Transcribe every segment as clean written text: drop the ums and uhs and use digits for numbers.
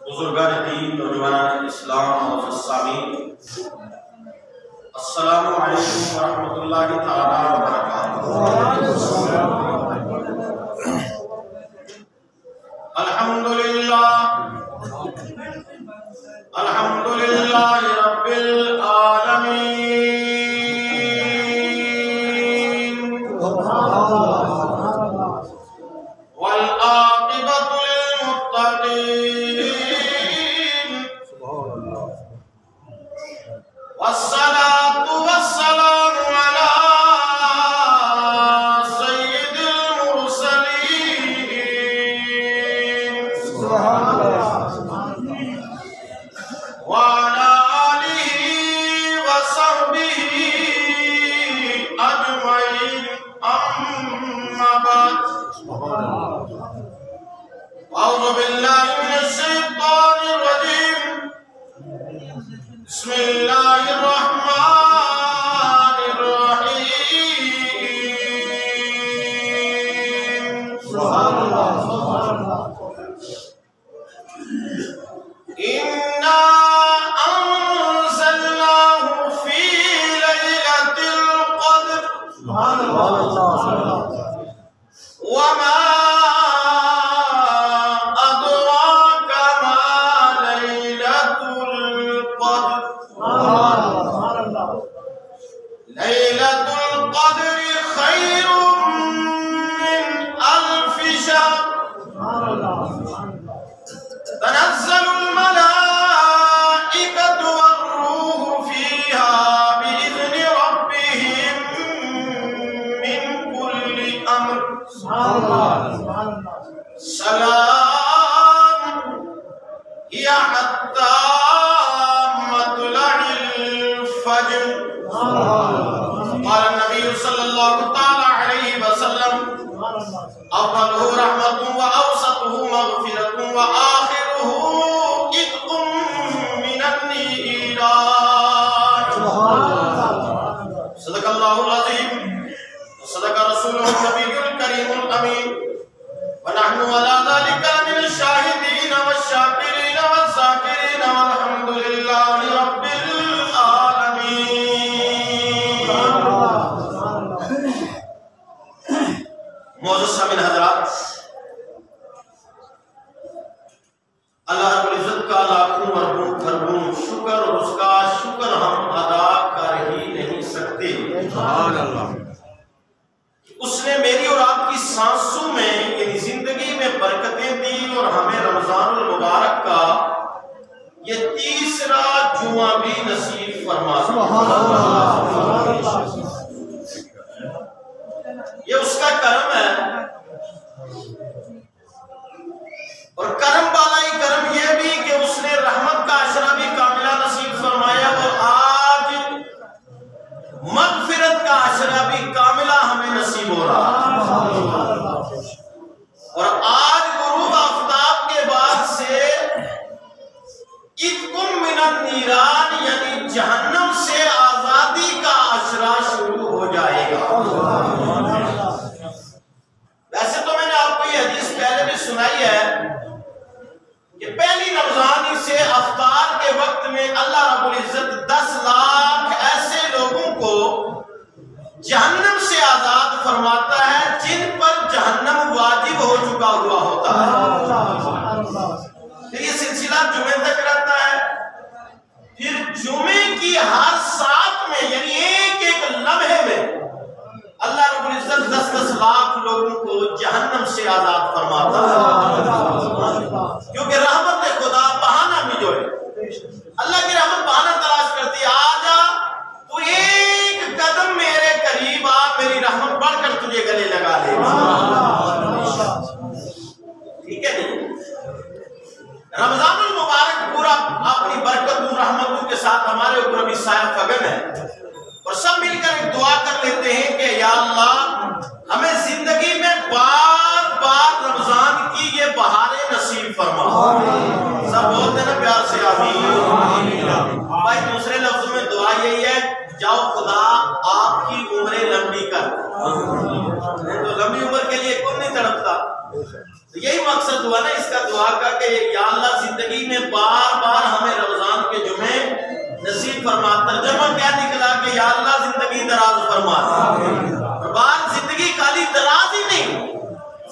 بزرگان دین، نوجوانان اسلام اور سامعین، السلام علیکم ورحمۃ اللہ تعالی وبرکاتہ۔ الحمدللہ رب العالمین، والعاقبۃ للمتقین، والصلاة والسلام على سید المرسلین، وعلى آلہ وصحبہ اجمعین، اما بعد، اعوذ باللہ من الشیطان الرجیم، بسم اللہ الرحمن الرحیم۔ سبحان اللہ، سبحان اللہ۔ اِنَّا أَنزَلْنَاهُ فِي لَيْلَةِ الْقَدْرِ، سبحان اللہ، وَمَا أَدْرَاكَ مَا لَيْلَةُ الْقَدْرِ، لَيْلَةُ الْقَدْرِ خَيْرٌ مِّنْ أَلْفِ شَهْرٍ، تنزل الملائكة والروح فيها بإذن ربهم من كل أمر، سلام هي حتى مطلع الفجر۔ قال النبي صلى الله تعالى عليه وسلم: أوله رحمة وأوسطه مغفرة وآخره عتق من النيران۔ صدق الله العظيم وصدق رسوله النبي الكريم الأمين، ونحن على ذلك من الشاهدين والشاكرين والذاكرين، والحمد لله رب العالمين۔ معزز سامعین حضرات، اللہ رب العزت کا لاکھوں اربوں شکر، اور اس کا شکر ہم ادا کر ہی نہیں سکتے۔ سبحان اللہ۔ اس نے میری اور آپ کی سانسوں میں، یعنی زندگی میں برکتیں دی، اور ہمیں رمضان المبارک کا یہ تیسرا جمعہ بھی نصیب فرما دیا۔ یہ اس کا کرم ہے، اور کرم بالائی کرم یہ بھی کہ اس نے رحمت کا عشرہ بھی کاملہ نصیب فرمایا، اور آج مغفرت کا عشرہ بھی کاملہ ہمیں نصیب ہو رہا ہے۔ اور آج غروب آفتاب کے بعد سے عتق من النیران، یعنی جہنم سے آزادی کا عشرہ شروع ہو جائے گا۔ ویسے تو میں نے آپ کو یہ حدیث پہلے بھی سنائی ہے کہ پہلی رمضانی سے افطار کے وقت میں اللہ رب العزت 10 لاکھ ایسے لوگوں کو جہنم سے آزاد فرماتا ہے جن پر جہنم واجب ہو چکا ہوا ہوتا ہے۔ پھر یہ سلسلہ جمعے تک رہتا ہے، پھر جمعے کی ہر ساتھ میں، یعنی ایک ایک لمحے میں اللہ رب العزت 10 لاکھ لوگوں کو جہنم سے آزاد فرماتا ہے، کیونکہ رحمت خدا بہانہ بھی جو ہے، اللہ کی رحمت بہانہ تلاش کرتی ہے۔ آ جا تو ایک قدم میرے قریب آ، میری رحمت بڑھ کر تجھے گلے لگا لے گا۔ ٹھیک ہے نہیں؟ رمضان المبارک پورا اپنی برکتوں رحمتوں کے ساتھ ہمارے اوپر بھی سایہ فگن ہے، اور سب مل کر ایک دعا کر لیتے ہیں کہ یا اللہ ہمیں زندگی میں بار بار رمضان کی یہ بہاریں نصیب فرما۔ سب بولتے ہیں نا پیار سے آمین۔ بھائی دوسرے لفظوں میں دعا یہی ہے، جاؤ خدا آپ کی عمریں لمبی کر۔ تو لمبی عمر کے لیے کون نہیں تڑپتا؟ تو یہی مقصد ہوا نا اس کا دعا کا کہ یا اللہ زندگی میں بار بار ہمیں رمضان کے جمعے نصیب فرما. ترجمہ کیا نکلا کہ یا اللہ زندگی دراز فرما. اور بار زندگی خالی دراز ہی نہیں،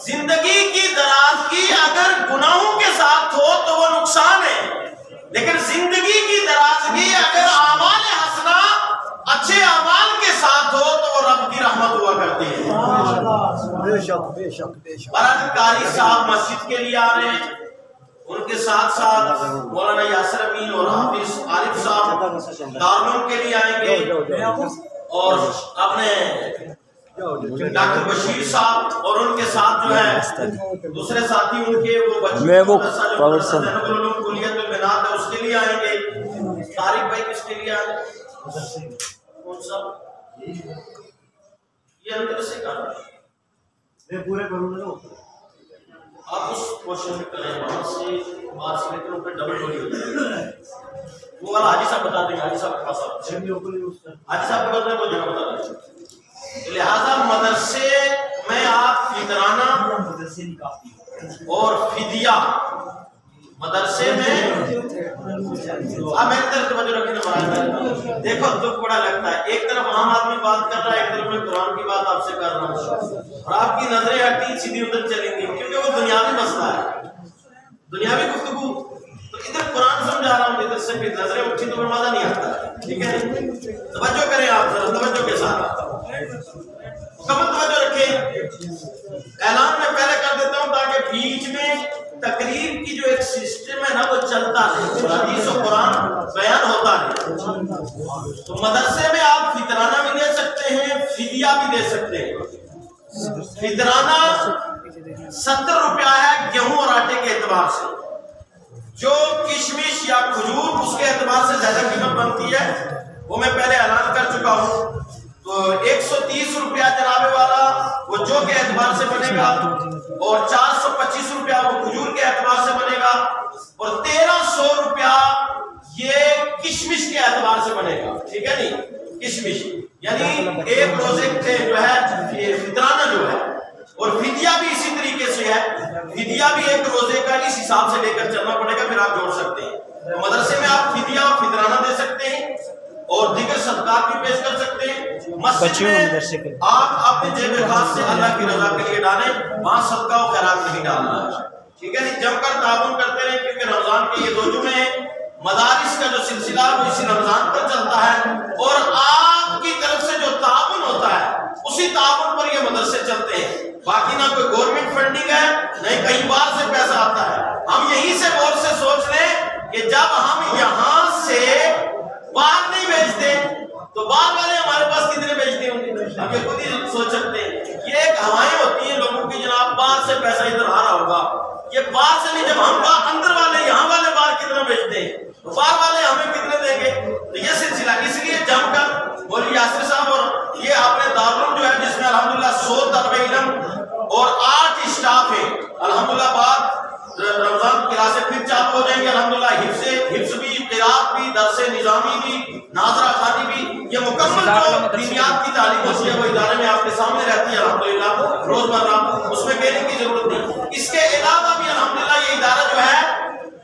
زندگی کی درازگی اگر گناہوں کے ساتھ ہو تو وہ نقصان ہے، لیکن زندگی کی درازگی اگر اعمال حسنہ اچھے اعمال کے ساتھ ہو تو وہ رب کی رحمت ہوا کرتی ہے. بے شک بے شک بے شک. برات قاری صاحب مسجد کے لیے آ رہے ہیں، ان کے ساتھ ساتھ مولانا یاسر امین اور حافظ عارف صاحب دارالعلوم کے لیے آئیں گے، اور اپنے ڈاکٹر بشیر صاحب اور ان کے ساتھ جو ہے دوسرے ساتھی ان کے وہ بچے کلیت البنات ہے اس کے لیے آئیں گے. طارق بھائی کس کے لیے آئیں گے؟ کون سا یہ اندر سے کہا میں پورے کروں گا. آپ اس کوشچن میں کریں وہاں سے بات سے لیکن اوپر ڈبل ڈوری ہو جائے وہ والا حاجی صاحب بتا دیں گے. حاجی صاحب کے پاس حاجی صاحب کے بدلے وہ جگہ بتا دیں. لہذا مدرسے میں آپ فطرانہ اور فدیہ مدرسے میں آپ میری طرف توجہ رکھنے والا دیکھو دکھ بڑا لگتا ہے. ایک طرف عام آدمی بات کر رہا ہے، ایک طرف میں قرآن کی بات آپ سے کر رہا ہوں، اور آپ کی نظریں ہٹی سیدھی ادھر چلیں گی کیونکہ وہ دنیاوی مسئلہ ہے، دنیاوی گفتگو. تو ادھر قرآن سمجھا رہا ہوں، ادھر سے پھر نظریں اٹھی تو پھر مزہ نہیں آتا. ٹھیک ہے، توجہ کریں آپ ذرا توجہ کے ساتھ مکمل توجہ رکھیں. اعلان میں پہلے کر دیتا ہوں تاکہ بیچ میں تقریر کی جو ایک سسٹم ہے نا وہ چلتا رہے، حدیث و قرآن بیان ہوتا رہے. تو مدرسے میں آپ فطرانہ بھی دے سکتے ہیں، فدیہ بھی دے سکتے ہیں. فطرانہ 70 روپیہ ہے گیہوں اور آٹے کے اعتبار سے، جو کشمش یا کھجور اس کے اعتبار سے زیادہ قیمت بنتی ہے وہ میں پہلے اعلان کر چکا ہوں. تو 130 روپیہ جناب والا وہ جو کے اعتبار سے بنے گا، اور 425 روپیہ وہ کھجور کے اعتبار سے بنے گا، اور 1300 روپیہ یہ کشمش کے اعتبار سے بنے گا. ٹھیک ہے نہیں، کشمش یعنی ایک روزے کے جو ہے فطرانہ جو ہے، اور فدیہ بھی اسی طریقے سے ہے. فدیہ بھی ایک روزے کا اس حساب سے لے کر چلنا پڑے گا، پھر آپ جوڑ سکتے ہیں. تو مدرسے میں آپ فدیہ اور فطرانہ دے سکتے ہیں اور دیگر صدقات بھی پیش کر سکتے ہیں. مسجد میں آپ اپنے جیب خاص سے اللہ کی رضا کے لیے ڈالیں، وہاں صدقہ و خیرات نہیں ڈالنا ہے. ٹھیک ہے، جم کر تعاون کرتے رہیں کیونکہ رمضان کے یہ 2 جمعے ہیں. مدارس کا جو سلسلہ وہ اسی رمضان پر چلتا ہے، اور آپ کی طرف سے جو تعاون ہوتا ہے اسی تعاون پر یہ مدرسے چلتے ہیں. باقی نہ کوئی گورنمنٹ فنڈنگ ہے، نہیں کہیں باہر سے پیسہ آتا ہے. ہم یہیں سے غور سے سوچ لیں کہ جب ہم یہاں سے باہر نہیں بیچتے تو باہر والے ہمارے پاس کتنے بیچتے ہوں گے؟ ہم یہ خود ہی سوچ سکتے ہیں. یہ ایک ہوائیں ہوتی ہیں لوگوں کی، جناب باہر سے پیسہ ادھر آ رہا ہوگا، یہ باہر سے نہیں. جب ہم اندر والے یہاں والے باہر کتنا بیچتے ہیں تو باہر والے ہمیں کتنے دیں گے؟ تو یہ سلسلہ اس لیے جم کر مولوی یاسر صاحب اور یہ اپنے دارالعلوم جو ہے جس میں الحمدللہ 100 طلبہ علم اور 8 اسٹاف ہیں، الحمدللہ بعد رمضان کلاسیں پھر چالو ہو جائیں گے. الحمدللہ حفظ بھی، قرات بھی، درس نظامی بھی، ناظرہ خانی بھی، یہ مکمل جو دینیات کی تعلیم ہوتی ہے وہ ادارے میں آپ کے سامنے رہتی ہے الحمدللہ روزمرہ، اس میں کہنے کی ضرورت نہیں. اس کے علاوہ بھی الحمدللہ یہ ادارہ جو ہے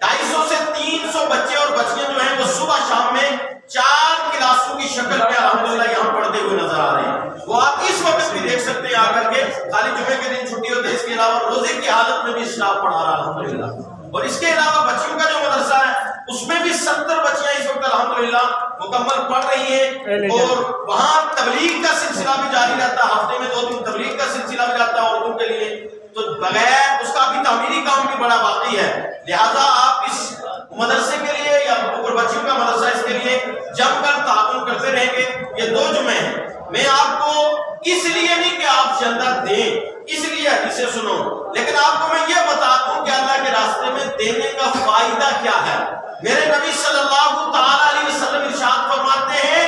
250 سے 300 بچے اور بچیاں جو ہیں وہ صبح شام میں 4 کلاسوں کی شکل میں الحمدللہ یہاں پڑھتے ہوئے نظر آ رہے ہیں. وہ آپ اس وقت بھی دیکھ سکتے ہیں آ کر کے. خالی جمعے کے دن چھٹی ہوتی ہے، اس کے علاوہ روزے کی حالت میں بھی اسٹاف پڑھا رہا ہے الحمدللہ. اور اس کے علاوہ بچیوں کا جو مدرسہ ہے اس میں بھی 70 بچیاں اس وقت الحمدللہ مکمل پڑھ رہی ہیں، اور وہاں تبلیغ کا سلسلہ بھی جاری رہتا ہے. ہفتے میں 2 دن تبلیغ کا سلسلہ بھی رہتا ہے عورتوں کے لیے. تو بغیر اس کا بھی تعمیری کام بھی بڑا باقی ہے. لہذا آپ اس مدرسے کے لیے یا بچیوں کا مدرسہ اس کے لیے جم کر تعاون کرتے رہیں گے. یہ 2 جمعے ہیں. میں آپ کو اس لیے نہیں کہ آپ چندہ دیں، اس لیے حدیثیں سنو، لیکن آپ کو میں یہ بتاتا ہوں کہ اللہ کے راستے میں دینے کا فائدہ کیا ہے. میرے نبی صلی اللہ تعالی علیہ وسلم ارشاد فرماتے ہیں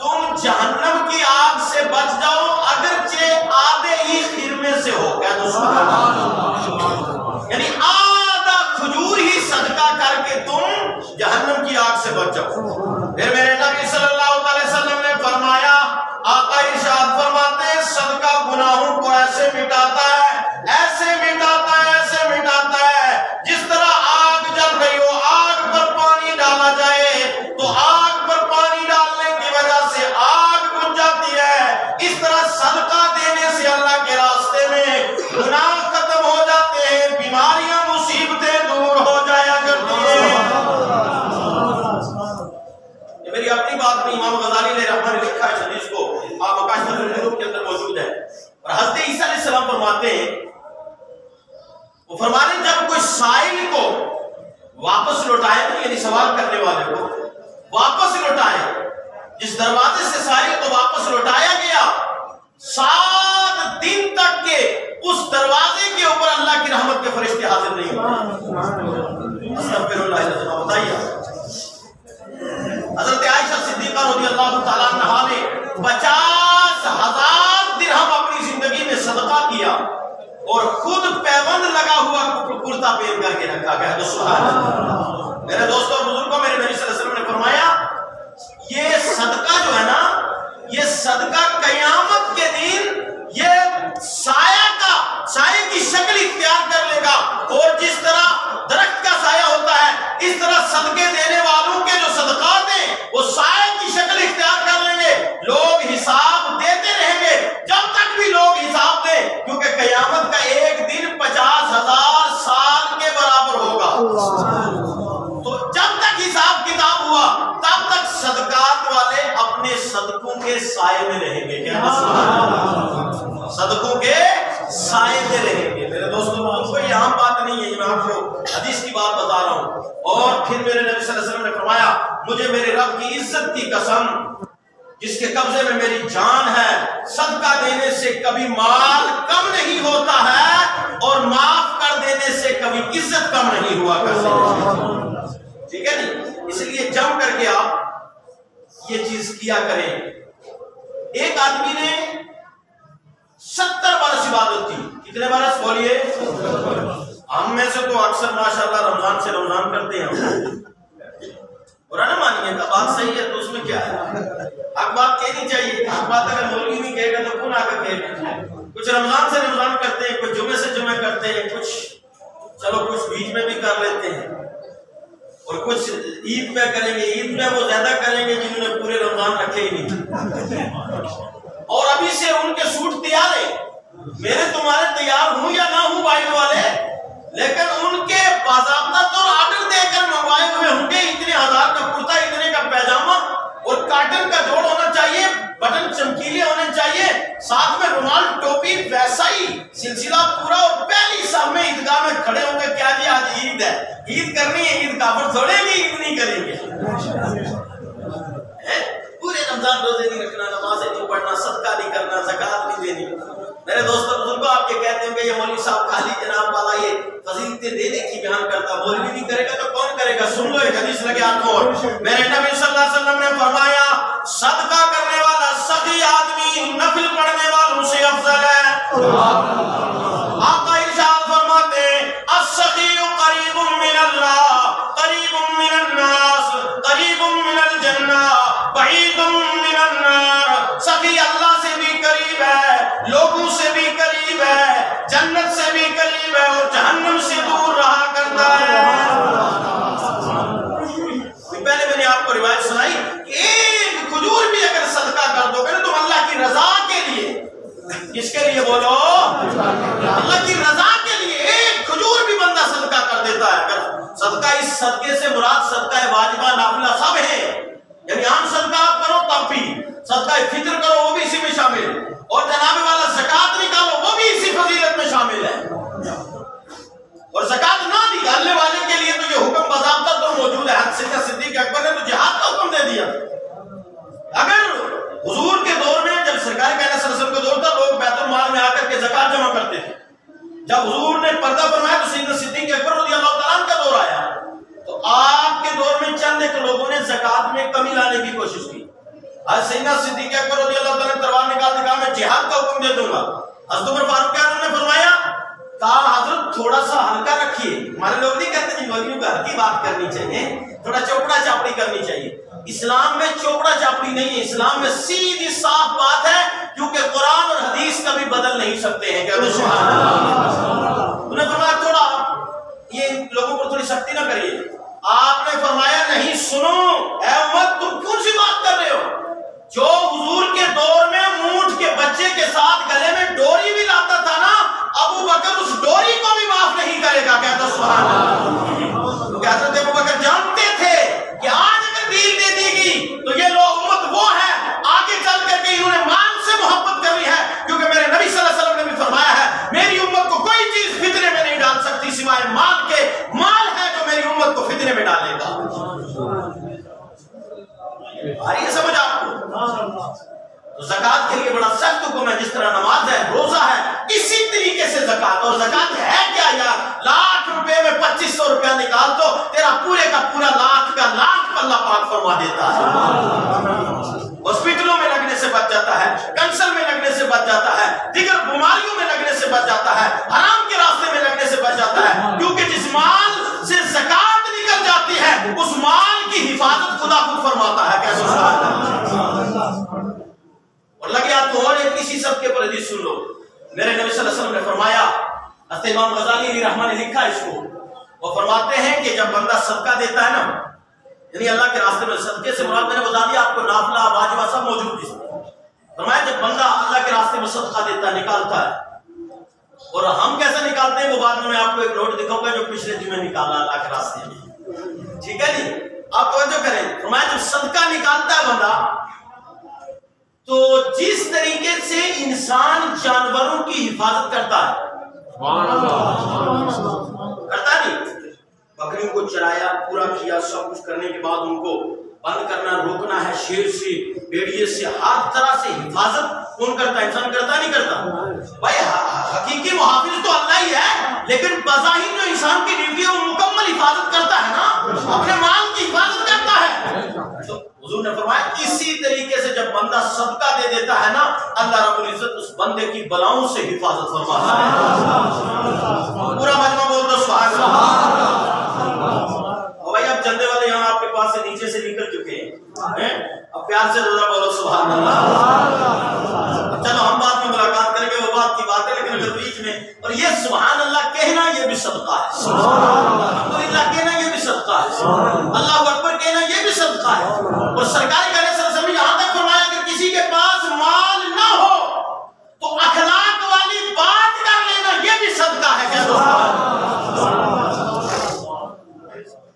تم جہنم کی آگ سے بچ جاؤ اگرچہ آدھے ہی خرمے سے ہو. کیا تو سبحان اللہ، یعنی آدھا کھجور ہی صدقہ کر کے تم جہنم کی آگ سے بچ جاؤ. پھر میرے نبی صلی اللہ علیہ وسلم نے فرمایا، آقا ارشاد فرماتے ہیں صدقہ گناہوں کو ایسے مٹاتا ہے، ایسے مٹاتا ہے، ایسے واپس لوٹائے نا، یعنی سوال کرنے والے کو واپس لوٹائے، جس دروازے سے سائل کو واپس لوٹایا گیا 7 دن تک کے اس دروازے کے اوپر اللہ کی رحمت کے فرشتے حاضر نہیں ہوئے۔ استغفر اللہ العظیم۔ بتائیے حضرت عائشہ صدیقہ رضی اللہ تعالیٰ عنہا نے 50,000 درہم اپنی زندگی میں صدقہ کیا اور خود پیوند لگا ہوا کرتا پہن کر کے رکھا گیا۔ تو سبحان اللہ۔ میرے دوستوں اور بزرگوں، میرے نبی صلی اللہ علیہ وسلم نے فرمایا یہ صدقہ جو ہے نا، یہ صدقہ قیامت کے دن یہ سایہ کی شکل اختیار کر لے گا، اور جس طرح درخت کا سایہ ہوتا ہے اس طرح صدقے دینے والوں کے جو صدقات ہیں وہ سایہ کی شکل اختیار کر لیں گے۔ لوگ حساب دیتے رہیں گے جب تک بھی لوگ حساب دیں، کیونکہ قیامت کا ایک دن 50,000 سال کے برابر ہوگا۔ تو جب تک حساب کتاب ہوا تب تک صدقات والے اپنے صدقوں کے سائے میں رہیں گے۔ کیا صدقوں کے سائے میں رہیں گے۔ میرے دوستوں، کوئی عام بات نہیں ہے، میں آپ کو حدیث کی بات بتا رہا ہوں۔ اور پھر میرے نبی صلی اللہ علیہ وسلم نے فرمایا مجھے میرے رب کی عزت کی قسم جس کے قبضے میں میری جان ہے، صدقہ دینے سے کبھی مال کم نہیں ہوتا ہے اور معاف کر دینے سے کبھی عزت کم نہیں ہوا کرتی۔ ٹھیک ہے نہیں؟ اس لیے جم کر کے آپ یہ چیز کیا کریں۔ ایک آدمی نے 70 برس عبادت کی۔ کتنے برس بولیے؟ ہم میں سے تو اکثر ماشاءاللہ رمضان سے رمضان کرتے ہیں، برا نہ مانیے گا، بات صحیح ہے تو اس میں کیا ہے، حق بات کہنی چاہیے۔ حق بات اگر مولوی نہیں کہے گا تو کون آ کر کہے گا؟ کچھ رمضان سے رمضان کرتے ہیں، کچھ جمعے سے جمعے کرتے ہیں، کچھ بیچ میں بھی کر لیتے ہیں، اور کچھ عید میں کریں گے۔ عید میں وہ زیادہ کریں گے جنہوں نے پورے رمضان رکھے ہی نہیں۔ اور ابھی سے ان کے سوٹ تیار ہیں، میرے تمہارے تیار ہوں یا نہ ہوں وائٹ والے، لیکن ان کے باضابطہ طور آرڈر دے کر منگوائے ہوئے ہوں گے۔ اتنے ہزار کا کرتا، اتنے کا پیجامہ، اور کاٹن کا جوڑ ہونا چاہیے، بٹن چمکیلے ہونے چاہیے، ساتھ میں رومال ٹوپی، ویسا ہی سلسلہ پورا، اور پہلی صف میں عیدگاہ میں کھڑے ہوں گے۔ کیا جی آج عید ہے، عید کرنی ہے، عید کافر تھوڑے گی، عید نہیں کریں گے۔ پورے رمضان روزے نہیں رکھنا، نمازیں نہیں پڑھنا، صدقہ نہیں کرنا، زکات نہیں دینی۔ میرے دوستوں بزرگوں، آپ یہ کہتے ہیں کہ یہ مولوی صاحب خالی جناب والا یہ فضیلتیں دینے کی بیان کرتا، مولوی نہیں کرے گا تو کون کرے گا؟ سن لو ایک حدیث لگے ہاتھوں، اور میرے نبی صلی اللہ علیہ وسلم نے فرمایا صدقہ کرنے والا سخی آدمی نفل پڑھنے والوں سے افضل ہے۔ آقا ارشاد فرماتے ہیں السخی قریب من اللہ، قریب من الناس، قریب من الجنہ، بعید من النار۔ سخی اللہ سے بھی قریب ہے، لوگوں سے بھی قریب ہے، جنت سے بھی قریب ہے، اور جہنم سے دور رہا کرتا ہے۔ پہلے میں نے آپ کو روایت سنائی کہ ایک کھجور بھی اگر صدقہ کر دو گے تو اللہ کی رضا کے لیے، کس کے لیے بولو؟ اللہ کی رضا کے لیے ایک کھجور بھی بندہ صدقہ کر دیتا ہے۔ صدقہ، اس صدقے سے مراد صدقہ واجبہ نافلہ سب ہے، یعنی عام صدقہ آپ کرو تب بھی، صدقہ فطر کرو وہ بھی اسی میں شامل ہے، اور جناب والا زکات نکالو وہ بھی اسی فضیلت میں شامل ہے۔ اور زکات نہ نکالنے والے کے لیے تو یہ حکم باضابطہ تو موجود ہے۔ سیدنا صدیق اکبر نے تو جہاد کا حکم دے دیا۔ اگر حضور کے دور میں جب سرکار کائنات صلی اللہ علیہ وسلم کا دور تھا، لوگ بیت المال میں آ کر کے زکات جمع کرتے تھے۔ جب حضور نے پردہ فرمایا تو سیدنا صدیق اکبر رضی اللہ تعالیٰ عنہ کا دور آیا، تو آپ کے دور میں چند ایک لوگوں نے زکات میں کمی لانے کی کوشش کی۔ حضرت سیدنا صدیق اکبر رضی اللہ تعالیٰ نے تلوار نکال کے کہا میں جہاد کا حکم دے دوں گا۔ حضرت عمر فاروق اعظم نے فرمایا کہا حضرت تھوڑا سا ہلکا رکھیے، ہمارے لوگ نہیں کہتے جی مولویوں کا ہلکی بات کرنی چاہیے، تھوڑا چوپڑا چاپڑی کرنی چاہیے۔ اسلام میں چوپڑا چاپڑی نہیں ہے، اسلام میں سیدھی صاف بات ہے، کیونکہ قرآن اور حدیث کبھی بدل نہیں سکتے ہیں۔ کیا سبحان اللہ۔ انہوں نے فرمایا تھوڑا یہ لوگوں پر تھوڑی سختی نہ کریے۔ آپ نے فرمایا نہیں، سنو اے امت، تم کون سی بات کر رہے ہو؟ جو حضور کے دور میں اونٹ کے بچے کے ساتھ گلے میں ڈوری بھی لاتا تھا نا، ابو بکر اس ڈوری کو بھی معاف نہیں کرے گا۔ کہتا سبحان اللہ۔ کیا حضرت ابو بکر جانتے تھے کہ آج اگر دین دے دی گئی تو یہ لوگ امت وہ ہے، آگے چل کر کے انہوں نے مال سے محبت کرنی ہے، کیونکہ میرے نبی صلی اللہ علیہ وسلم نے بھی فرمایا ہے میری امت کو کوئی چیز فتنے میں نہیں ڈال سکتی سوائے مال کے، مال ہے جو میری امت کو فتنے آ رہی ہے سمجھ آپ کو؟ تو زکات کے لیے بڑا سخت حکم ہے، جس طرح نماز ہے، روزہ ہے، اسی طریقے سے زکات. اور زکات ہے کیا یار؟ لاکھ روپے میں 2500 روپیہ نکال تو تیرا پورے کا پورا لاکھ کا لاکھ اللہ پاک فرما دیتا ہے. ہاسپٹلوں میں لگنے سے بچ جاتا ہے، کینسر میں لگنے سے بچ جاتا ہے، دیگر بیماریوں میں لگنے سے بچ جاتا ہے، حرام کے راستے میں لگنے سے بچ جاتا ہے. کیونکہ جس مال سے زکات نکل جاتی ہے اس مال کی حفاظت خدا خود فرماتا ہے. کیسے اور لگے آپ تو اور ایک اسی سب کے پر حدیث سن لو. میرے نبی صلی اللہ علیہ وسلم نے فرمایا، حضرت امام غزالی علیہ رحمہ نے لکھا اس کو، وہ فرماتے ہیں کہ جب بندہ صدقہ دیتا ہے نا، یعنی اللہ کے راستے میں، صدقے سے مراد میں نے بتا دیا آپ کو نافلہ واجبہ سب موجود ہے. فرمایا جب بندہ اللہ کے راستے میں صدقہ دیتا ہے، نکالتا ہے، اور ہم کیسے نکالتے ہیں وہ بعد میں آپ کو ایک نوٹ دکھاؤں گا جو پچھلے جمعے نکالا اللہ کے راستے میں. ٹھیک ہے جی، آپ توجہ کریں. فرمایا جب صدقہ نکالتا ہے بندہ تو جس طریقے سے انسان جانوروں کی حفاظت کرتا ہے، کرتا نہیں، بکریوں کو چرایا، پورا کیا، سب کچھ کرنے کے بعد ان کو بند کرنا، روکنا ہے، شیر سے، بھیڑیے سے، ہر طرح سے حفاظت کون کرتا ہے؟ انسان کرتا نہیں کرتا؟ بھائی حقیقی محافظ تو اللہ ہی ہے، لیکن بظاہر جو انسان کی ڈیوٹی ہے وہ مکمل حفاظت کرتا ہے نا، اپنے مال کی حفاظت کرتا ہے. تو حضور نے فرمایا اسی طریقے سے جب بندہ صدقہ دے دیتا ہے نا، اللہ رب العزت اس بندے کی بلاؤں سے حفاظت فرماتا ہے. پورا مجمع بول دو سبحان اللہ. بھائی اب چندے والے یہاں آپ کے پاس سے نیچے سے نکل چکے ہیں، اب پیار سے روزہ بولو سبحان اللہ. چلو ہم بعد میں ملاقات کریں گے وہ بات کی بات ہے، لیکن اگر بیچ میں، اور یہ سبحان اللہ کہنا یہ بھی صدقہ ہے، الحمدللہ کہنا یہ بھی صدقہ ہے، اللہ اکبر کہنا یہ بھی صدقہ ہے. اور سرکار کے علیہ السلام نے یہاں تک فرمایا کہ کسی کے پاس مال نہ ہو تو اخلاق والی بات کر لینا یہ بھی صدقہ ہے. کیا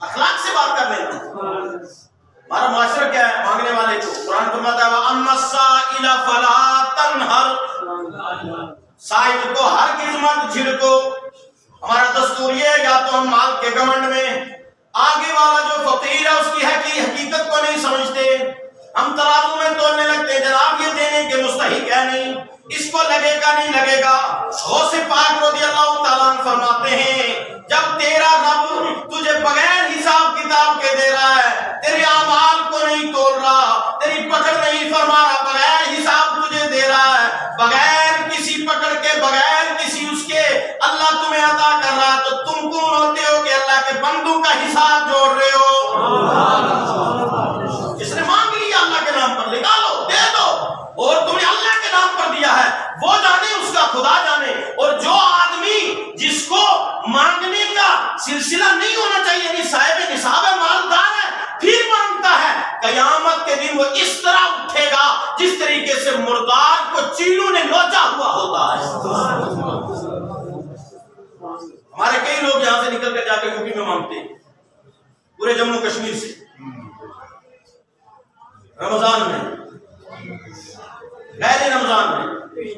اخلاق سے بات کر لینا. ہمارا معاشرہ کیا ہے؟ مانگنے والے کو قرآن فرماتا ہے وَأَمَّا السَّائِلَ فَلَا تَنْهَرْ، سائل کو ہرگز مت جھڑکو. ہمارا دستور یہ ہے یا تو ہم مال کے گھمنڈ میں، آگے والا جو فقیر ہے اس کی حقیقت کو نہیں سمجھتے، ہم ترازو میں تولنے لگتے ہیں، جناب یہ دینے کے مستحق ہے نہیں، اس کو لگے گا نہیں لگے گا. غوث پاک رضی اللہ تعالیٰ عنہ فرماتے ہیں جب تیرا رب تجھے بغیر حساب کتاب کے دے رہا ہے، تیرے اعمال کو نہیں تول رہا، تیری پکڑ نہیں فرما رہا، بغیر حساب تجھے دے رہا ہے، بغیر کسی پکڑ کے، بغیر کسی اس کے اللہ تمہیں عطا کر رہا ہے، تو تم کون ہوتے ہو کہ اللہ کے بندوں کا حساب جوڑ رہے ہو؟ جس نے مانگ لیا اللہ کے نام پر، نکالو دے دو، اور تمہیں اللہ کے نام پر دیا ہے وہ جانے، اس کا خدا جانے. اور جو آدمی جس کو مانگنے کا سلسلہ نہیں ہونا چاہیے، یعنی صاحب نصاب ہے، مالدار ہے، پھر مانگتا ہے، قیامت کے دن وہ اس طرح اٹھے گا جس طریقے سے مردار کو چیلوں نے نوچا ہوا ہوتا ہے. ہمارے کئی لوگ یہاں سے نکل کر جا کے یوپی میں مانگتے ہیں، پورے جموں کشمیر سے، رمضان میں، غیر رمضان میں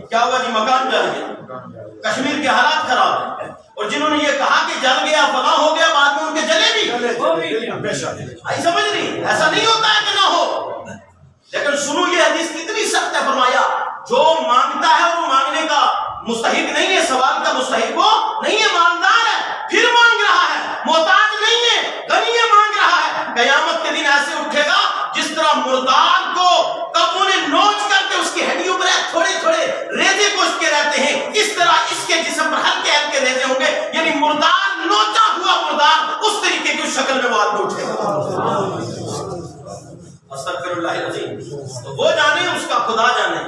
کیا ہوا جی؟ مکان جل گیا، کشمیر کے حالات خراب ہیں، اور جنہوں نے یہ کہا کہ جل گیا فلاں ہو گیا، بعد میں ان کے جلے بھی. آئی سمجھ نہیں؟ ایسا نہیں ہوتا ہے کہ نہ ہو، لیکن سنو یہ حدیث کتنی سخت ہے. فرمایا جو مانگتا ہے اور وہ مانگنے کا مستحق نہیں ہے، سوال کا مستحق وہ نہیں ہے، مالدار ہے پھر مانگ رہا ہے، محتاج نہیں ہے، غنی ہے مانگ رہا ہے، قیامت کے دن ایسے اٹھے گا جس طرح مردار کو کبوں نے نوچ کر کے اس کی ہڈیوں پر تھوڑے تھوڑے ریزے گوشت کے رہتے ہیں، اس طرح اس کے جسم پر ہلکے ہلکے ریزے ہوں گے، یعنی مردار نوچا ہوا مردار اس طریقے کی شکل میں وہ آدمی اٹھے گا. استغفر اللہ العظیم. تو وہ جانے، اس کا خدا جانے.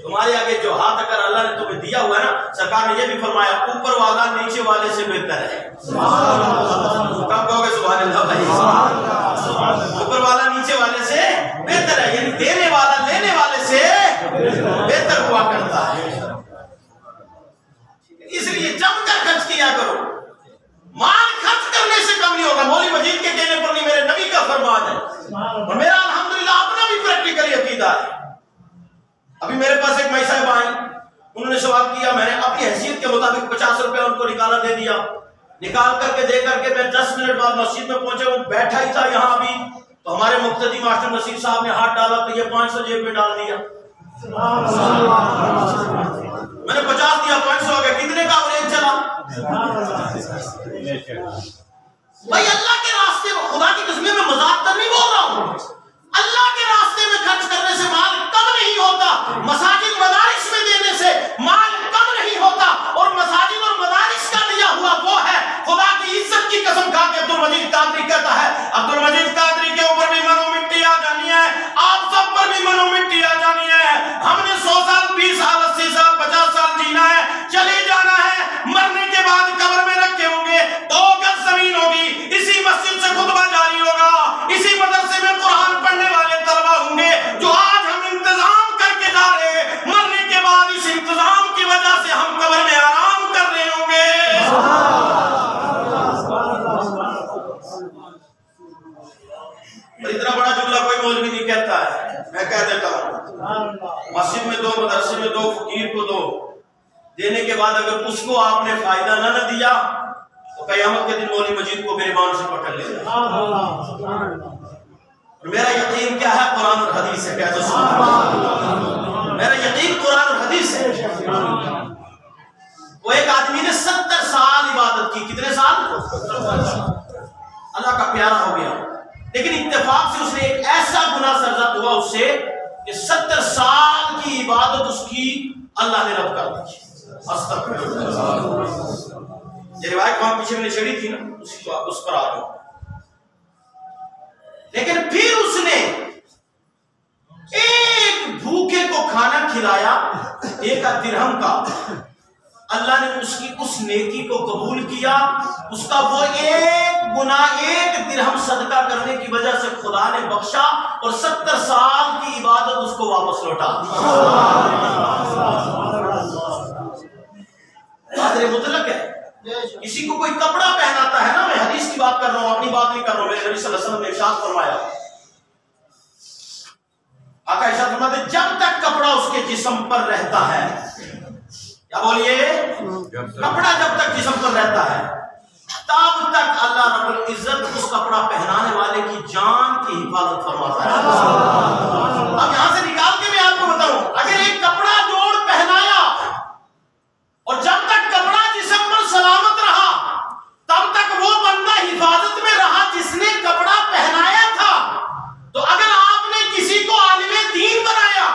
تمہارے آگے جو ہاتھ اگر اللہ نے تمہیں دیا ہوا ہے نا، سرکار نے یہ بھی فرمایا اوپر والا نیچے والے سے بہتر ہے. کب کہو گے سبحان اللہ بھائی؟ اوپر والا نیچے والے سے بہتر ہے، یعنی دینے والا لینے والے سے بہتر ہوا کرتا ہے. اس لیے جم کر خرچ کیا کرو، مال خرچ کرنے سے کم نہیں ہوگا. مولوی مجید کے کہنے پر نہیں، میرے نبی کا فرمان ہے، اور میرا الحمدللہ اپنا بھی پریکٹیکلی عقیدہ ہے. ابھی میرے پاس ایک مائی صاحب آئیں، انہوں نے سوال کیا، میں نے اپنی حیثیت کے مطابق 50 روپے ان کو نکالا دے دیا. نکال کر کے دے کر کے میں 10 منٹ بعد مسجد میں پہنچے ہوں، بیٹھا ہی تھا یہاں ابھی تو ہمارے مقتدی ماسٹر نصیر صاحب نے ہاتھ ڈالا تو یہ 500 جیب میں ڈال دیا، میں نے 50 دیا 500 ہو گیا، کتنے کا ایوریج چلا؟ بھائی اللہ کے راستے میں، خدا کی قسم میں مذاق کر نہیں بول رہا ہوں، اللہ کے راستے میں خرچ کرنے سے مال کم نہیں ہوتا، مساجد مدارس میں دینے سے مال کم نہیں ہوتا، اور مساجد اور مدارس کا دیا ہوا وہ ہے، خدا کی عزت کی قسم کھا کے عبدالمجید قادری کہتا ہے، عبدالمجید قادری کے اوپر بھی منو مٹی آ جانی ہے، آپ سب پر بھی منو مٹی آ جانی ہے، ہم نے 100 سال 20 سال 80 سال 50 سال جینا ہے، چلے جانا ہے، مرنے کے بعد قبر میں رکھے ہوں گے، 2 گز زمین ہوگی، اسی مسجد سے خطبہ جاری ہوگا، اسی مدرسے میں قرآن پڑھنے والے طلبہ ہوں گے، جو آج ہم انتظام کر کے جا رہے ہیں، مرنے کے بعد اس انتظام کی وجہ سے ہم قبر میں آرام کر رہے ہوں گے۔ اتنا بڑا جملہ کوئی مولوی نہیں کہتا ہے، میں کہہ دیتا ہوں، مسجد میں 2 مدرسے میں 2 فقیر کو 2 دینے کے بعد اگر اس کو آپ نے فائدہ نہ دیا تو قیامت کے دن مولوی مجید کو گریبان سے پکڑ لے گا۔ میرا یقین کیا ہے؟ قرآن اور حدیث ہے، کہہ دو سبحان اللہ۔ میرا یقین قرآن اور حدیث ہے۔ وہ ایک آدمی نے 70 سال عبادت کی، کتنے سال؟ اللہ کا پیارا ہو گیا، لیکن اتفاق سے اس نے ایک ایسا گناہ سرزد ہوا اس سے کہ 70 سال کی عبادت اس کی اللہ نے رد کر دی۔ یہ روایت وہاں پیچھے میں نے چھڑی تھی نا، اس پر آ رہا ہوں۔ لیکن پھر اس نے ایک بھوکے کو کھانا کھلایا 1 درہم کا، اللہ نے اس کی اس نیکی کو قبول کیا، اس کا وہ ایک گناہ 1 درہم صدقہ کرنے کی وجہ سے خدا نے بخشا، اور 70 سال کی عبادت اس کو واپس لوٹا۔ قادر مطلق ہے، کسی کو کوئی کپڑا پہناتا ہے نا، میں حدیث کی بات کر رہا ہوں، اپنی بات نہیں کر رہا ہوں، میرے نبی صلی اللہ علیہ وسلم نے ارشاد فرمایا، آقا ارشاد فرماتے جب تک کپڑا اس کے جسم پر رہتا ہے، کیا بولیے؟ کپڑا جب تک جسم پر رہتا ہے تب تک اللہ رب العزت اس کپڑا پہنانے والے کی جان کی حفاظت فرماتا ہے۔ اب یہاں سے نکال کے میں آپ کو بتاؤں، اگر ایک کپڑا جوڑ پہنایا اور جب تک کپڑا جسم پر سلامت رہا تب تک وہ بندہ حفاظت میں رہا جس نے کپڑا پہنایا تھا، تو اگر آپ نے کسی کو عالم دین بنایا،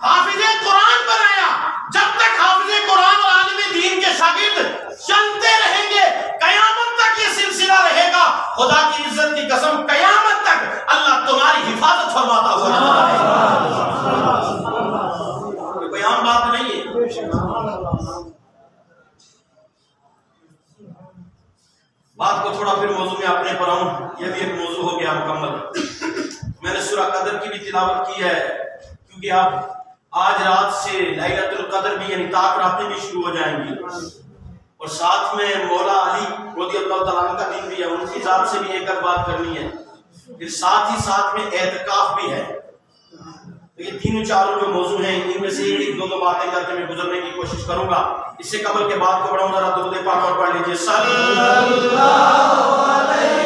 حافظ قرآن بنایا، جب تک حافظ قرآن اور عالم دین کے شاگرد چلتے رہیں گے قیامت تک یہ سلسلہ رہے گا، خدا کی عزت کی قسم قیامت تک اللہ تمہاری حفاظت فرماتا ہوا ہے۔ کوئی عام بات نہیں ہے۔ بات کو تھوڑا پھر موضوع میں اپنے پر آؤں، یہ بھی ایک موضوع ہو گیا مکمل۔ میں نے سورہ قدر کی بھی تلاوت کی ہے، کیونکہ اب آج رات سے لیلۃ القدر بھی یعنی طاق راتیں بھی شروع ہو جائیں گی، اور ساتھ میں مولا علی رضی اللہ تعالیٰ عنہ کا دن بھی ہے، ان کی ذات سے بھی ایک بات کرنی ہے، پھر ساتھ ہی ساتھ میں اعتکاف بھی ہے۔ تو یہ 3-4 جو موضوع ہیں، ان میں سے 1-2 باتیں کر کے میں گزرنے کی کوشش کروں گا۔ اس سے قبل کے بات کو بڑھاؤں، ذرا درود پاک اور پڑھ لیجیے، صلی اللہ علیہ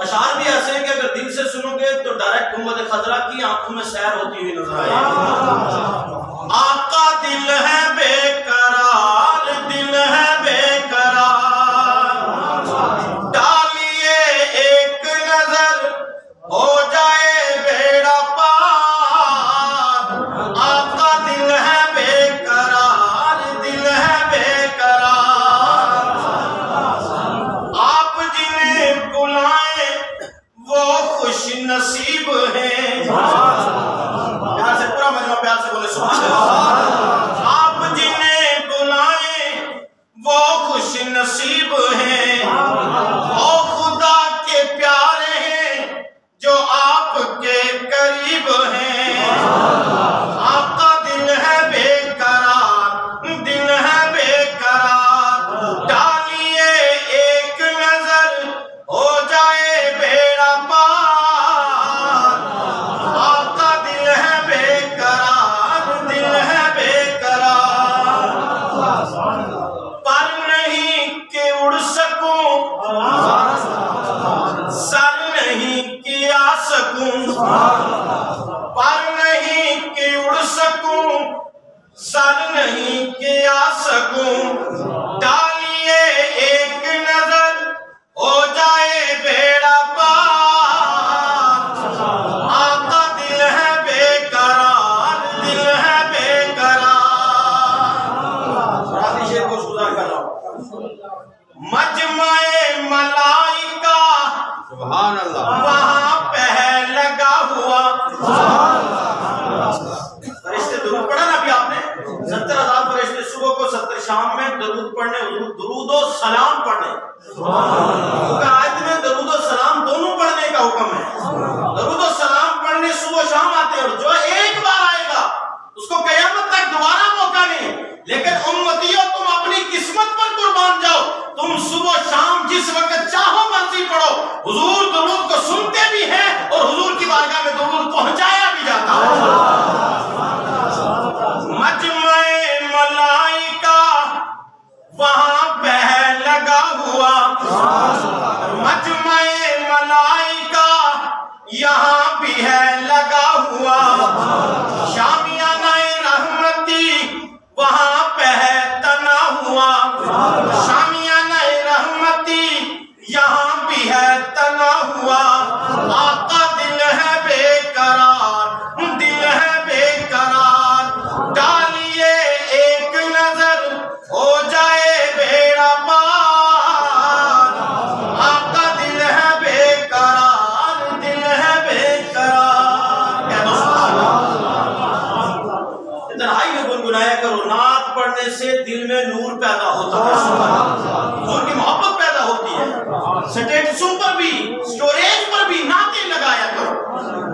اشعار بھی ایسے ہیں کہ اگر دل سے سنو گے تو ڈائریکٹ گنبد خضرا کی آنکھوں میں سیر ہوتی ہوئی نظر آئے گی۔ آقا دل ہے بے قرار، دل ہے بے قرار، ڈالیے ایک نظر ہو جائے بیڑا پار۔ آقا دل ہے بے قرار، دل ہے بے قرار، آپ جنہیں بلائیں وہ خوش نصیب ہیں۔ یہاں سے پورا سر نہیں کیا سکوں ڈالیے ایک نظر ہو جائے بیڑا پار آقا دل ہے بے قرار دل ہے بے قرار راتی شیر کو سوزا کر رہا ہوں مجمع ملائکہ سبحان اللہ وہاں پہ لگا ہوا فرشتے درود پڑھا نا ابھی آپ نے 70,000 فرشتے صبح کو 70 شام میں درود پڑھنے درود و سلام پڑھنے کیونکہ آیت میں درود و سلام دونوں پڑھنے کا حکم ہے درود و سلام پڑھنے صبح شام آتے ہیں اور جو ایک بار آئے گا اس کو قیامت تک دوبارہ موقع نہیں لیکن امتیوں تم اپنی قسمت پر قربان جاؤ تم صبح شام جس وقت چاہو مرضی پڑھو حضور درود کو سنتے بھی ہیں اور حضور کی بارگاہ میں درود پہنچایا بھی جاتا ہے مجمع ملائکہ وہاں پہ لگا ہوا مجمع ملائکہ یہاں بھی ہے لگا ہوا شامیانہ رحمتی وہاں پہ ہے تنا ہوا شامیانہ رحمتی یہاں بھی ہے تنا ہوا آقا دل ہے بے قرار دل ہے بے قرار ڈالیے ایک نظر ہو جائے بیڑا پار آقا دل ہے بے قرار دل ہے بے قرار کہہ دو سبحان اللہ تنہائی میں گنگنایا کرو نعت پڑھنے سے دل میں نور پیدا ہوتا ہے حضور کی محبت پیدا ہوتی ہے سٹیٹسوں پر بھی سٹوریج پر بھی نعتیں لگایا کرو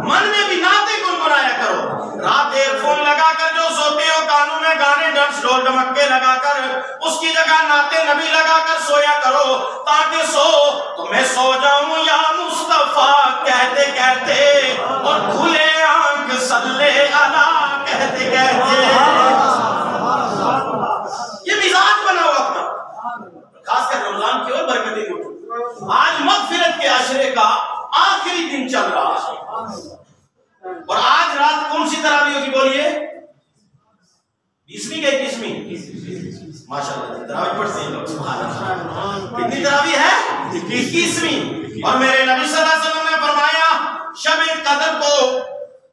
من میں بھی نعتیں گنگنایا کرو رات ایئر فون لگا کر جو سوتے ہو کانوں میں گانے ڈنس ڈھول ڈمکے لگا کر اس کی جگہ نعتیں نبی لگا کر سویا کرو تاکہ تو میں سو جاؤں یا مصطفیٰ کہتے کہتے اور کھلے آنکھ صلی اللہ کہتے کہتے یہ مزاج بنا ہوا اپنا خاص کر رمضان کی اور برکتیں اٹھو آج مغفرت کے عشرے کا آخری دن چل رہا ہے اور آج رات کون سی تراویح ہوگی بولیے 20ویں کہ 21ویں ماشاءاللہ تراویح پڑھتے ہیں لوگ سبحان اللہ کتنی تراویح ہے 21ویں اور میرے نبی صلی اللہ علیہ وسلم نے فرمایا شب قدر کو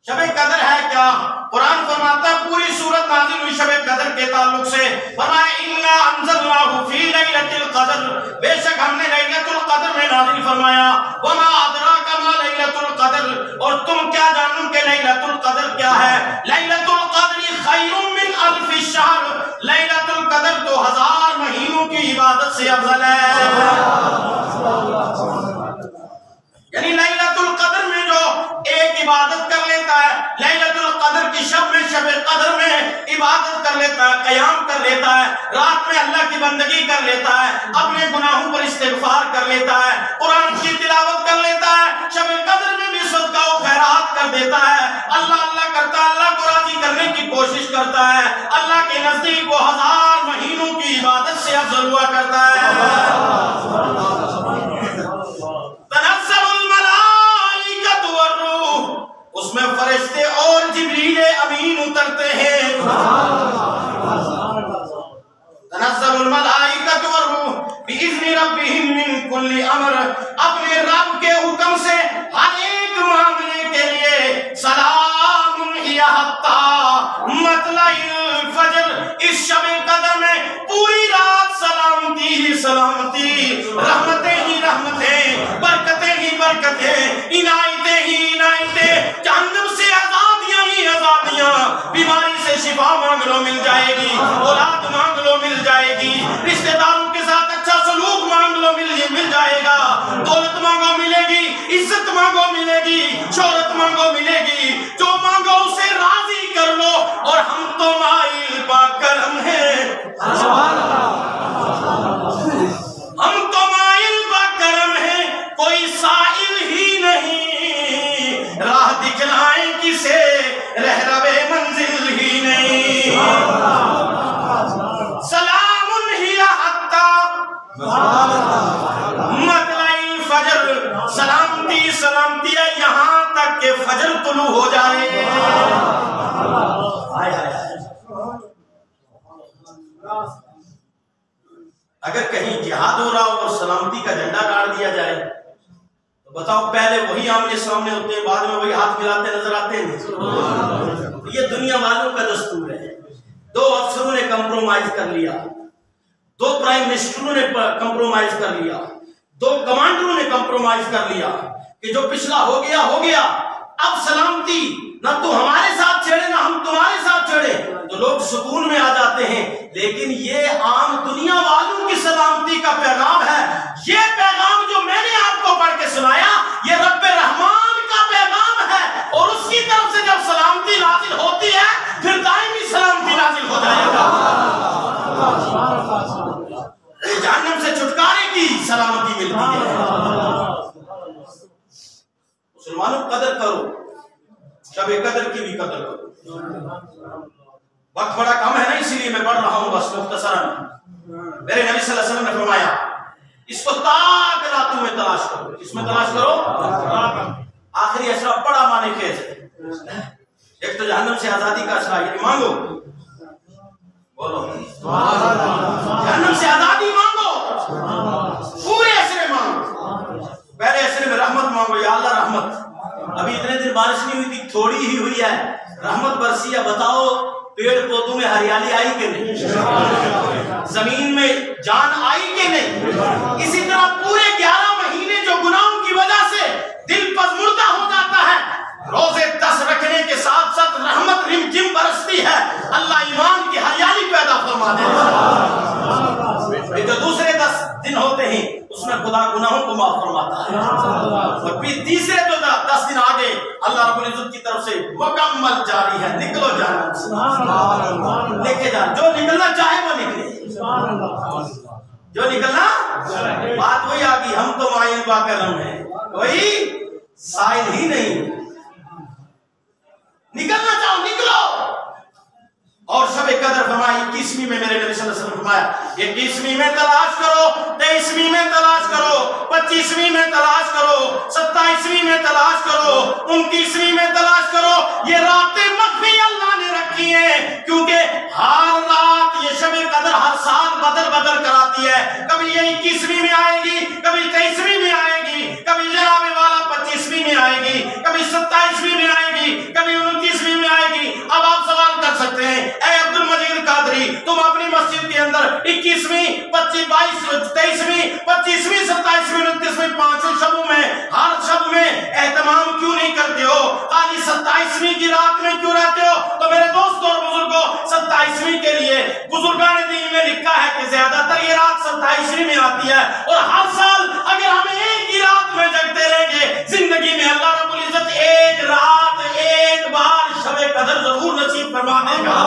شب قدر ہے کیا قرآن فرماتا ہے پوری سورت نازل ہوئی شب قدر کے تعلق سے فرمایا اِنَّا أَنزَلْنَاهُ فِي لَيْلَةِ الْقَدْرِ بے شک ہم نے لیلۃ القدر میں نازل فرمایا وَمَا أَدْرَاكَ مَا لَيْلَةُ الْقَدْرِ اور تم کیا جانو کہ لیلۃ القدر کیا ہے لیلۃ القدر خیر من الف الشہر لیلۃ القدر 2000 مہینوں کی عبادت سے افضل ہے یعنی لیلۃ القدر میں جو ایک عبادت کر لیتا ہے لیلۃ القدر کی شب میں شب قدر میں عبادت کر لیتا ہے قیام کر لیتا ہے رات میں اللہ کی بندگی کر لیتا ہے اپنے گناہوں پر استغفار کر لیتا ہے قرآن کی تلاوت کر لیتا ہے شب قدر میں بھی صدقہ و خیرات کر دیتا ہے اللہ اللہ کرتا ہے اللہ کو راضی کرنے کی کوشش کرتا ہے اللہ کے نزدیک وہ 1000 مہینوں کی عبادت سے افضل ہوا کرتا ہے تنزل الملائکۃ والروح اس میں فرشتے اور جبریل امین اترتے ہیں تنزل الملائکۃ والروح بإذن ربهم من كل امر اپنے رب کے حکم سے ہر ایک معاملے کے لیے سلام ہی حتی مطلع الفجر اس شب قدر میں پوری رات سلامتی ہی سلامتی رحمتیں ہی رحمتیں برکتیں ہی برکتیں عنایتیں ہی عنایتیں جہنم سے آزادیاں ہی آزادیاں بیماری سے شفا مانگ لو مل جائے گی اولاد مانگ لو مل جائے گی رشتہ داروں کے ساتھ اچھا سلوک مانگ لو مل جائے گا دولت مانگو ملے گی عزت مانگو ملے گی شہرت مانگو ملے گی جو مانگو اسے راضی کر لو اور ہم تو مائل با کرم ہیں ہم تو مائل با کرم ہیں کوئی سائل ہی نہیں راہ دکھلائیں کسے رہرو منزل ہی نہیں سلام ہی حتی مطلع الفجر سلامتی سلامتی ہے یہاں تک کہ فجر طلوع ہو جائے اگر کہیں جہاد ہو رہا ہو اور سلامتی کا جھنڈا گاڑ دیا جائے تو بتاؤ پہلے وہی آمنے سامنے ہوتے ہیں، بعد میں وہی ہاتھ ملاتے نظر آتے ہیں. یہ دنیا والوں کا دستور ہے. 2 افسروں نے کمپرومائز کر لیا، 2 پرائم منسٹروں نے کمپرومائز کر لیا، 2 کمانڈروں نے کمپرومائز کر لیا کہ جو پچھلا ہو گیا ہو گیا، اب سلامتی نہ تو ہمارے ساتھ چھیڑے نہ ہم تمہارے ساتھ چھیڑے، تو لوگ سکون میں آ جاتے ہیں. لیکن یہ عام دنیا والوں کی سلامتی کا پیغام ہے. یہ پیغام جو میں نے آپ کو پڑھ کے سنایا یہ رب رحمان کا پیغام ہے، اور اس کی طرف سے جب سلامتی نازل ہوتی ہے پھر دائمی سلامتی نازل ہو جائے گا. جہنم سے چھٹکارے کی سلامتی ملتی ہے. مسلمانوں قدر کرو، شب قدر کی بھی قدر کرو. وقت بڑا کم ہے نا، اسی لیے میں پڑھ رہا ہوں بس مختصراً. میرے نبی صلی اللہ علیہ وسلم نے فرمایا اس کو تاک راتوں میں تلاش کرو. اس میں تلاش کرو. آخری اشرا بڑا معنی خیز ہے. ایک تو جہنم سے آزادی کا اشرا، یہ مانگو، بولو جہنم سے آزادی مانگو، پورے اشرے مانگو. پہلے اشرے میں رحمت مانگو، یا اللہ رحمت. ابھی اتنے دن بارش نہیں ہوئی تھی، تھوڑی ہی ہوئی ہے، رحمت برسی ہے. بتاؤ پیڑ پودوں میں ہریالی آئی کہ نہیں؟ زمین میں جان آئی کہ نہیں؟ اسی طرح پورے 11 مہینے جو گناہوں کی وجہ سے دل پژمردہ ہو جاتا ہے، روزے 10 رکھنے کے ساتھ ساتھ رحمت رم جم برستی ہے. اللہ ایمان کی ہریالی پیدا فرما دے. جو دوسرے 10 دن ہوتے ہیں اس میں خدا گناہوں کو معاف فرماتا ہے. اور پھر تیسرے جو 10 دن آگے اللہ رب العزت کی طرف سے مکمل جاری ہے. نکلو جہنم سے، دیکھے جا جو نکلنا چاہے وہ نکلے، جو نکلنا. بات وہی آ گئی، ہم تو معین با کرم ہیں، کوئی سائل ہی نہیں. نکلنا چاہو نکلو. اور شب قدر فرمایا 21ویں میں میرے نبی صلی اللہ علیہ وسلم فرمایا 21ویں میں تلاش کرو، 23ویں میں تلاش کرو، 25ویں میں تلاش کرو، 27ویں میں تلاش کرو، 29ویں میں تلاش کرو. یہ راتیں مخفی اللہ نے رکھی ہیں کیونکہ ہر رات یہ شب قدر ہر سال بدل کراتی ہے. کبھی یہ 21ویں میں آئے گی، کبھی 23ویں میں آئے گی، کبھی جناب والا 25ویں میں آئے گی، کبھی 27ویں میں آئے گی، کبھی 29ویں میں آئے گی. اب آپ سوال کر سکتے ہیں اے عبد المجید قادری، تم اپنی مسجد کے اندر 21ویں 23ویں 25ویں 27ویں 29ویں 5 شبوں میں ہر شب میں اہتمام کیوں نہیں کرتے ہو؟ خالی 27ویں کی رات میں کیوں رہتے ہو؟ تو میرے دوستوں اور بزرگوں 27ویں کے لیے بزرگان دین نے لکھا ہے کہ زیادہ تر یہ رات 27ویں میں آتی ہے. اور ہر سال اگر ہم ایک ہی رات میں جگتے رہیں گے زندگی میں اللہ رب العزت ایک رات ایک بار شب قدر ضرور نصیب فرما دے گا.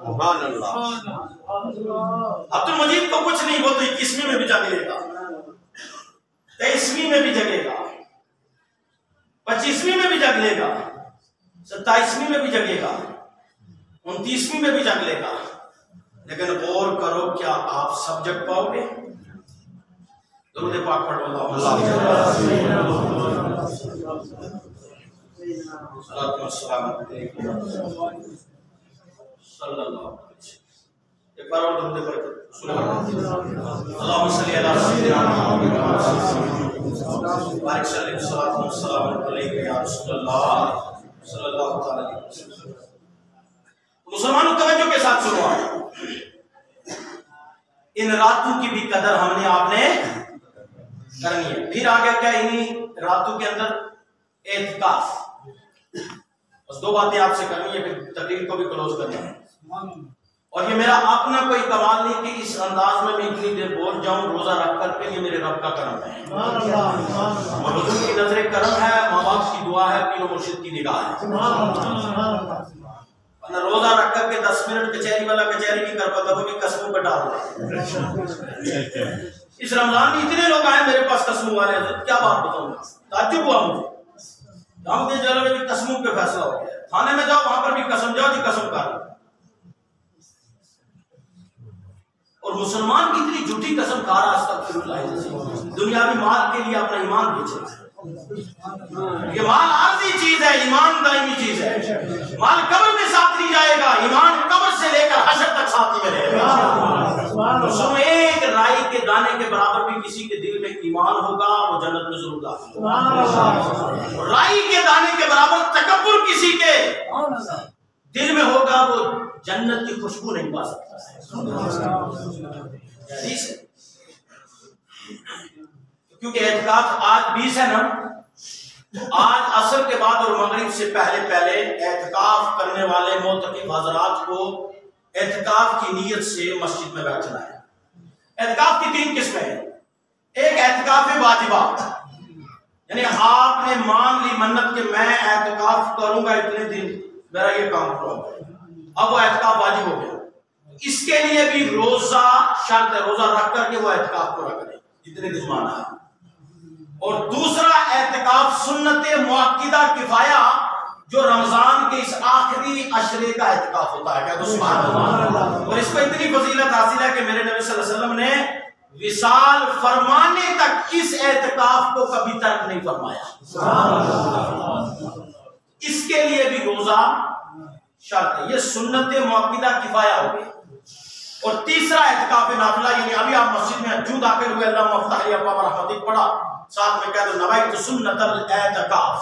سبحان اللہ. عبد المجید کو کچھ نہیں، وہ تو 21ویں میں بھی جگے گا، 23ویں میں بھی جگے گا، 25ویں میں بھی جگ لے گا، 27ویں میں بھی جگے گا، 29ویں میں بھی جگ لے گا. لیکن غور کرو کیا آپ سب جگ پاؤ گے؟ درود پاک پڑھو اللہم صلی اللہ علیہ وسلم. ایک بار اور درود پڑھ اللہم صلی علی سیدنا محمد بارک صلی اللہ وسلم علیہ یا رسول اللہ صلی اللہ تعالی علیہ وسلم. مسلمانوں توجہ کے ساتھ سنو. ان راتوں کی بھی قدر ہم نے آپ نے کرنی ہے. پھر آگے کیا انہی راتوں کے اندر اعتکاف. بس 2 باتیں آپ سے کرنی ہے، پھر تقریر کو بھی کلوز کرنا ہے. اور یہ میرا اپنا کوئی کمال نہیں کہ اس انداز میں میں اتنی دیر بول جاؤں روزہ رکھ کر کے. یہ میرے رب کا کرم ہے، اور حضور کی نظر کرم ہے، ماں باپ کی دعا ہے، پیر و مرشد کی نگاہ ہے. روزہ رکھ کر کے 10 منٹ کچہری والا کچہری نہیں کر پاتا، وہ بھی قسموں پہ ڈال رہا. اس رمضان میں اتنے لوگ آئے میرے پاس قسموں والے، کیا بات بتاؤں گا، تعجب ہوا مجھے. ہم دے جلوے بھی قسموں پہ فیصلہ ہو گیا. تھانے میں جاؤ وہاں پر بھی قسم، جاؤ جی قسم کر. اور مسلمان کی اتنی جھوٹی قسم کھا رہا استغفراللہ، دنیاوی مال کے لیے اپنا ایمان بیچ رہا ہے. یہ مال عارضی چیز ہے، ایمان دائمی چیز ہے. مال قبر میں ساتھ نہیں جائے گا، ایمان قبر سے لے کر حشر تک ساتھ میں رہے گا. سنو ایک رائی کے دانے کے برابر بھی کسی کے دل میں ایمان ہوگا وہ جنت میں ضرور داخل ہوگا. رائی کے دانے کے برابر تکبر کسی کے دل میں ہوگا وہ جنت کی خوشبو نہیں پا سکتا. کیونکہ اعتکاف آج 20 ہے نا, آج عصر کے بعد اور مغرب سے پہلے اعتکاف کرنے والے معتکف حضرات کو اعتکاف کی نیت سے مسجد میں بیٹھنا ہے. اعتکاف کی 3 قسمیں ہیں. ایک اعتکاف واجبہ, یعنی آپ نے مان لی منت کہ میں اعتکاف کروں گا اتنے دن, میرا یہ کام پورا ہو گیا, اب وہ اعتکاف واجب ہو گیا. اس کے لیے بھی روزہ شرط ہے, روزہ رکھ کر کے وہ اعتکاف پورا کرے جتنے دن مانا ہے. اور دوسرا اعتکاف سنت مؤکدہ کفایہ جو رمضان کے اس آخری عشرے کا اعتکاف ہوتا ہے. کہہ دو سبحان اللہ. اور اس کو اتنی فضیلت حاصل ہے کہ میرے نبی صلی اللہ علیہ وسلم نے وصال فرمانے تک اس اعتکاف کو کبھی ترک نہیں فرمایا. اس کے لیے بھی روزہ شرط ہے. یہ سنت مؤکدہ کفایہ ہو گئی. اور تیسرا اعتکاف نافلہ, یعنی ابھی آپ مسجد میں جو داخل ہوئے اللہ مفتح لی ابواب رحمتک پڑھا, ساتھ میں کہہ دو نویت سنت الاعتکاف,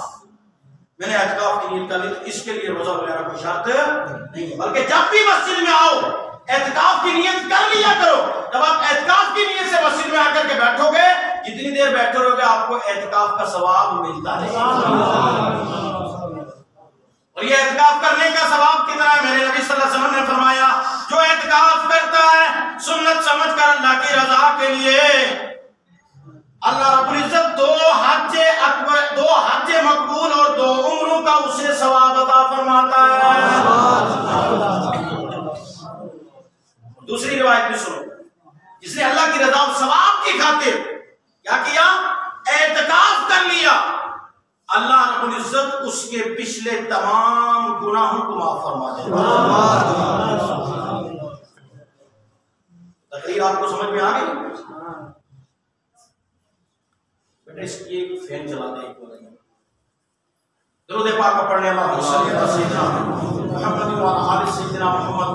میں نے اعتکاف کی نیت کر لی. اس کے لیے روزہ وغیرہ کوئی شرط نہیں ہے, بلکہ جب بھی مسجد میں آؤ اعتکاف کی نیت کر لیا کرو. جب آپ اعتکاف کی نیت سے مسجد میں آ کر کے بیٹھو گے, جتنی دیر بیٹھے رہو گے آپ کو اعتکاف کا ثواب ملتا ہے. اور یہ اعتکاف کرنے کا ثواب کتنا ہے؟ میرے نبی صلی اللہ علیہ وسلم نے فرمایا جو اعتکاف کرتا ہے سنت سمجھ کر اللہ کی رضا کے لیے, اللہ رب العزت 2 حج اکبر, 2 حج مقبول اور 2 عمروں کا اسے ثواب عطا فرماتا ہے. دوسری روایت بھی سنو, جس نے اللہ کی رضا اور ثواب کی خاطر کیا کیا, اعتکاف کر لیا, اللہ رب العزت اس کے پچھلے تمام گناہوں کو معاف فرما دے گا. تقریر آپ کو سمجھ میں آ گئی؟ بیٹے اس کی ایک فین چلا دیں, ایک بولیں درود پاک کا پڑھنے والا صلی اللہ سیدنا محمد و آل سیدنا محمد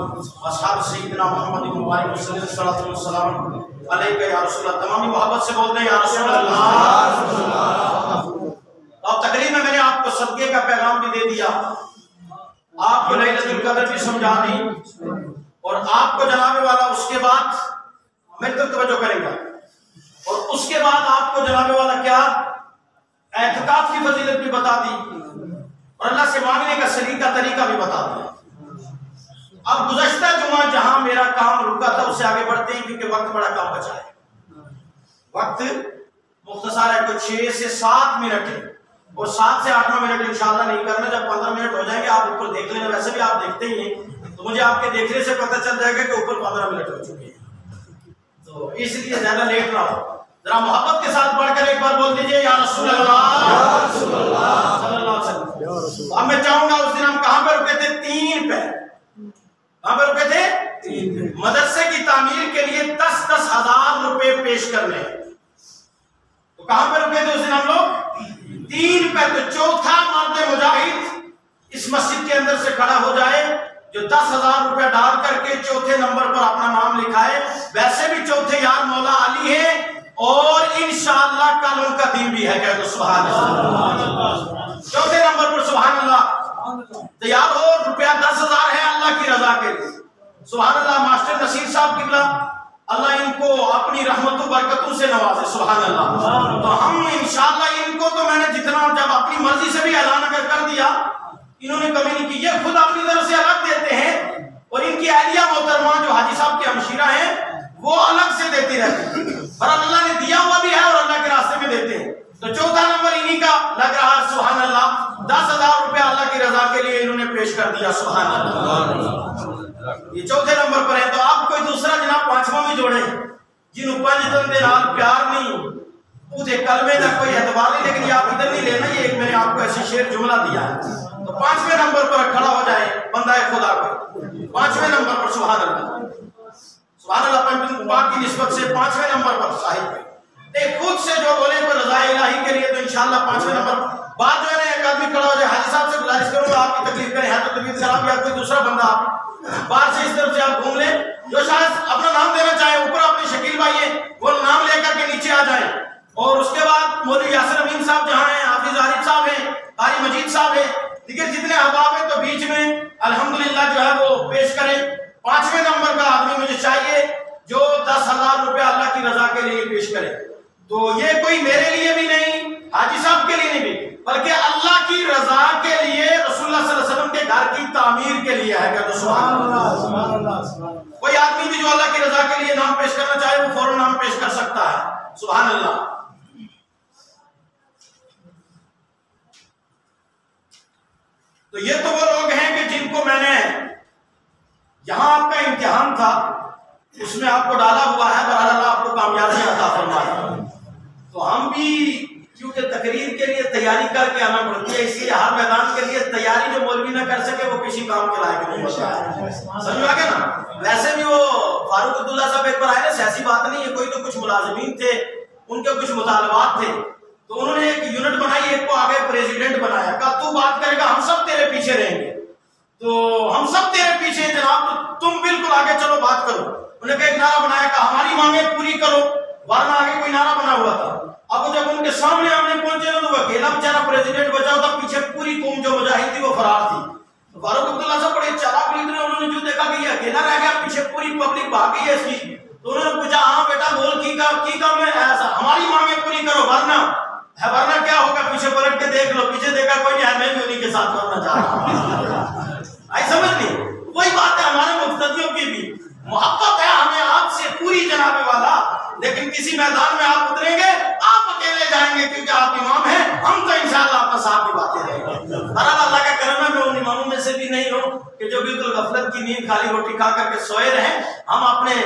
اصحاب سیدنا محمد مبارک صلی اللہ علیہ وسلم علیہ یا رسول اللہ. تمامی محبت سے بولتے ہیں یا رسول اللہ. اور تقریر میں نے آپ کو صدقے کا پیغام بھی دے دیا, آپ کو لیلۃ القدر بھی سمجھا دی, اور آپ کو جناب والا اس کے بعد میری طرف توجہ کریں گا, اور اس کے بعد آپ کو جناب والا کیا اعتکاف کی فضیلت بھی بتا دی, اور اللہ سے مانگنے کا سلیقہ طریقہ بھی بتا دیا. اب گزشتہ جمعہ جہاں میرا کام رکا تھا اس سے آگے بڑھتے ہیں, کیونکہ وقت بڑا کام بچا ہے. وقت مختصر ہے, کوئی 6 سے 7 منٹ ہے, اور 7 سے 8 منٹ انشاءاللہ نہیں کرنا. جب 15 منٹ ہو جائیں گے آپ اوپر دیکھ لینا, ویسے بھی آپ دیکھتے ہی ہیں تو مجھے آپ کے دیکھنے سے پتہ چل جائے گا کہ اوپر 15 منٹ ہو چکے ہیں. تو اس لیے زیادہ لیٹ نہ ہو, ذرا محبت کے ساتھ پڑھ کر ایک بار بول دیجئے یا رسول اللہ صلی اللہ علیہ وسلم. اب میں چاہوں گا اس دن ہم کہاں پہ رکے تھے؟ 3 پہ. کہاں پہ رکے تھے؟ 3 پہ. مدرسے کی تعمیر کے لیے 10-10 ہزار روپے پیش کرنے. تو کہاں پہ رکے تھے اس دن ہم لوگ؟ 3 پہ. تو چوتھا مرد مجاہد اس مسجد کے اندر سے کھڑا ہو جائے جو 10,000 روپے ڈال کر کے چوتھے نمبر پر اپنا نام لکھائے. ویسے بھی چوتھے یار مولا علی ہے, اور انشاءاللہ کل ان کا دین بھی ہے. کہہ دو سبحان اللہ. چوتھے نمبر پر سبحان اللہ تیار ہو, روپیہ 10,000 ہے اللہ کی رضا کے لیے. سبحان اللہ. ماسٹر نصیر صاحب قبلہ اللہ ان کو اپنی رحمت و برکتوں سے نوازے. سبحان اللہ. تو ہم انشاءاللہ ان کو, تو میں نے جتنا جب اپنی مرضی سے بھی اعلان کر دیا, انہوں نے کمی نہیں کی. یہ خود اپنی طرف سے الگ دیتے ہیں, اور ان کی اہلیہ محترمہ جو حاجی صاحب کی ہمشیرہ ہیں وہ الگ سے دیتی رہتی ہیں. اور اللہ نے دیا ہوا بھی ہے اور اللہ کے راستے میں دیتے ہیں. تو چوتھا نمبر انہی کا لگ رہا. سبحان اللہ. 10,000 روپے اللہ کی رضا کے لیے انہوں نے پیش کر دیا. سبحان اللہ. یہ چوتھے نمبر پر ہے. تو آپ کوئی دوسرا جناب 5واں بھی جوڑے, جن پنج دے نال پیار نہیں وہ کلمے کا کوئی اعتبار نہیں, لیکن یہ آپ ادھر نہیں لینا. یہ ایک میں نے آپ کو ایسی شعر جملہ دیا ہے. تو 5ویں نمبر پر کھڑا ہو جائے بندہ خدا کو, 5ویں نمبر پر. سبحان اللہ. سبحان اللہ. پاک کی نسبت سے 5ویں نمبر پر صاحب ہے. ایک خود سے جو بولے پر رضا الہی کے لیے, تو انشاءاللہ 5ویں نمبر. بات جو ہے نا, ایک آدمی کھڑا ہو جائے. حاجی صاحب سے گزارش کروں گا آپ کی تکلیف کریں, ہے تو طبیعت خراب یا کوئی دوسرا بندہ باہر سے اس طرف سے آپ گھوم لیں، جو شاید اپنا نام دینا چاہیں اوپر اپنے شکیل بھائی ہیں وہ نام لے کر کے نیچے آ جائیں. اور اس کے بعد مولوی یاسر امین صاحب جہاں ہیں، حافظ عارف صاحب ہیں، قاری مجید صاحب ہیں، دیگر جتنے احباب ہیں تو بیچ میں الحمدللہ جو ہے وہ پیش کریں. 5ویں نمبر کا آدمی مجھے چاہیے جو 10,000 روپے اللہ کی رضا کے لیے پیش کرے. تو یہ کوئی میرے لیے بھی نہیں، حاجی صاحب کے لیے نہیں بھی، بلکہ اللہ کی رضا کے لیے، رسول اللہ صلی اللہ علیہ وسلم کے گھر کی تعمیر کے لیے ہے. کہ سبحان اللہ. کوئی آدمی بھی جو اللہ کی رضا کے لیے نام پیش کرنا چاہے وہ فوراً نام پیش کر سکتا ہے. سبحان اللہ. تو یہ تو وہ لوگ ہیں کہ جن کو میں نے یہاں آپ کا امتحان تھا اس میں آپ کو ڈالا ہوا ہے، بہرحال اللہ آپ کو کامیابی عطا فرمائے. تو ہم بھی کیونکہ تقریر کے لیے تیاری کر کے آنا پڑتی ہے، اس لیے ہر میدان کے لیے تیاری جو مولوی نہ کر سکے وہ کسی کام کے لائق نہیں ہوتا ہے. سمجھ آ گیا نا. ویسے بھی وہ فاروق عبداللہ صاحب ایک بار آئے نا، ایسی بات نہیں ہے، کوئی تو کچھ ملازمین تھے ان کے کچھ مطالبات تھے تو انہوں نے ایک یونٹ بنائی، ایک کو آگے پریزیڈنٹ بنایا، کہا تو بات کرے گا ہم سب تیرے پیچھے رہیں گے. تو ہم سب تیرے پیچھے ہیں جناب، تو تم بالکل آگے چلو بات کرو. انہوں نے کہا ایک نعرہ بنایا، کہا ہماری مانگیں پوری کرو، ورنہ آگے کوئی نعرہ بنا ہوا تھا. اب جب ان کے سامنے ہم نے پہنچے تو وہ اکیلا بیچارہ پریزیڈنٹ بچا تھا، پیچھے پوری قوم جو مجاہد تھی وہ فرار تھی. فاروق عبداللہ صاحب بڑے چالاک لیڈر ہیں، انہوں نے جو دیکھا کہ یہ اکیلا رہ گیا، پیچھے پوری پبلک بھاگ گئی ہے اس کی، تو انہوں نے پوچھا ہاں بیٹا بول کی کام ہے ایسا، ہماری مانگیں پوری کرو ورنہ کیا ہوگا. پیچھے پلٹ کے دیکھ لو، پیچھے دیکھا کوئی نہیں ہے، میں بھی انہیں کے ساتھ کرنا چاہ رہا ہوں. آئی سمجھ نہیں. وہی بات ہے ہمارے مقتدیوں کی بھی محبت ہے ہمیں آپ سے پوری جناب والا، لیکن کسی میدان میں آپ اتریں گے آپ اکیلے جائیں گے کیونکہ آپ امام ہیں، ہم تو انشاءاللہ آپ کا ساتھ نبھاتے رہیں گے. اللہ کا کرم ہے میں ان اماموں میں سے بھی نہیں ہوں کہ جو بالکل غفلت کی نیند کھالی روٹی کھا کر کے سوئے رہیں. ہم اپنے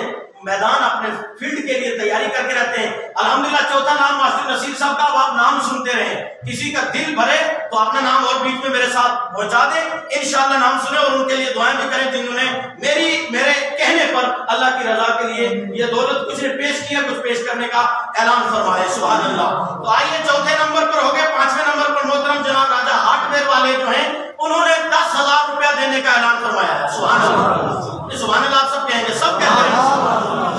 میدان اپنے فیلڈ کے لیے تیاری کر کے رہتے ہیں. الحمدللہ. چوتھا نام ماسٹر نصیر صاحب کا. اب آپ نام سنتے رہیں، کسی کا دل بھرے تو اپنا نام اور بیچ میں میرے ساتھ پہنچا دیں، انشاءاللہ نام سنیں اور ان کے لیے دعائیں بھی کریں جنہوں نے میرے کہنے پر اللہ کی رضا کے لیے یہ دولت کچھ نے پیش کیا، کچھ پیش کرنے کا اعلان فرمائے. سبحان اللہ. تو آئیے چوتھے نمبر پر ہو گئے. 5ویں نمبر پر محترم جناب راجہ ہارڈ ویئر والے جو ہیں انہوں نے 10,000 روپیہ دینے کا اعلان فرمایا ہے. سبحان اللہ. سبحان اللہ آپ سب کہیں گے، سب کہتے ہیں